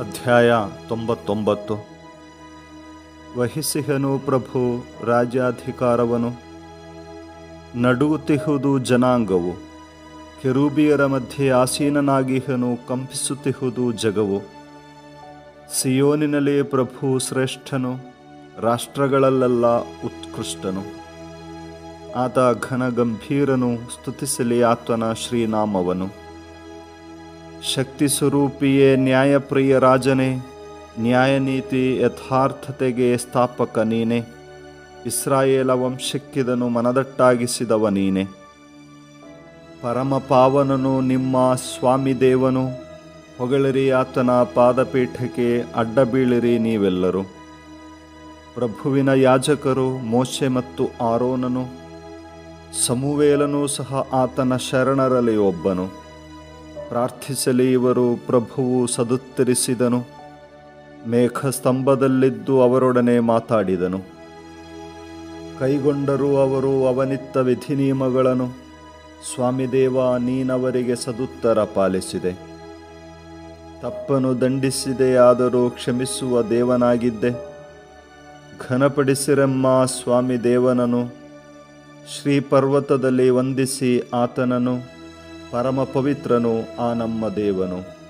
ಅಧ್ಯಾಯ 99. ವಹಿಸಿಹನು ಪ್ರಭು ರಾಜ್ಯಾಧಿಕಾರವನು, ನಡುಗುತ್ತಿಹುದು ಜನಾಂಗವು. ಕೆರೂಬಿಯರ ಮಧ್ಯೆ ಆಸೀನನಾಗಿಹನು, ಕಂಪಿಸುತ್ತಿಹುದು ಜಗವು. ಸಿಯೋನಿನಲ್ಲಿ ಪ್ರಭು ಶ್ರೇಷ್ಠನು, ರಾಷ್ಟ್ರಗಳಲ್ಲೆಲ್ಲ ಉತ್ಕೃಷ್ಟನು. ಆತ ಘನಗಂಭೀರನು, ಸ್ತುತಿಸಲಿ ಆತನ ಶ್ರೀನಾಮವನು. ಶಕ್ತಿ ಸ್ವರೂಪಿಯೇ, ನ್ಯಾಯಪ್ರಿಯ ರಾಜನೇ, ನ್ಯಾಯನೀತಿ ಯಥಾರ್ಥತೆಗೆ ಸ್ಥಾಪಕ ನೀನೆ. ಇಸ್ರಾಯೇಲ ವಂಶಕ್ಕಿದನು ಮನದಟ್ಟಾಗಿಸಿದವ ನೀನೆ. ಪರಮಪಾವನನು ನಿಮ್ಮ ಸ್ವಾಮಿ ದೇವನು, ಹೊಗಳಿರಿ ಆತನ ಪಾದಪೀಠಕ್ಕೆ, ಅಡ್ಡಬೀಳಿರಿ ನೀವೆಲ್ಲರೂ. ಪ್ರಭುವಿನ ಯಾಜಕರು ಮೋಶೆ ಮತ್ತು ಆರೋನನು, ಸಮುವೇಲನೂ ಸಹ ಆತನ ಶರಣರಲ್ಲಿ ಒಬ್ಬನು. ಪ್ರಾರ್ಥಿಸಲಿ ಇವರು, ಪ್ರಭುವು ಸದುತ್ತರಿಸಿದನು. ಮೇಘಸ್ತಂಭದಲ್ಲಿದ್ದು ಅವರೊಡನೆ ಮಾತಾಡಿದನು. ಕೈಗೊಂಡರು ಅವರು ಅವನಿತ್ತ ವಿಧಿನಿಯಮಗಳನ್ನು. ಸ್ವಾಮಿದೇವ, ನೀನವರಿಗೆ ಸದುತ್ತರ ಪಾಲಿಸಿದೆ. ತಪ್ಪನು ದಂಡಿಸಿದೆಯಾದರೂ ಕ್ಷಮಿಸುವ ದೇವನಾಗಿದ್ದೆ. ಘನಪಡಿಸಿರೆಮ್ಮ ಸ್ವಾಮಿ ದೇವನನು. ಶ್ರೀಪರ್ವತದಲ್ಲಿ ವಂದಿಸಿ ಆತನನು. ಪರಮ ಪವಿತ್ರನು ಆ ನಮ್ಮ ದೇವನು.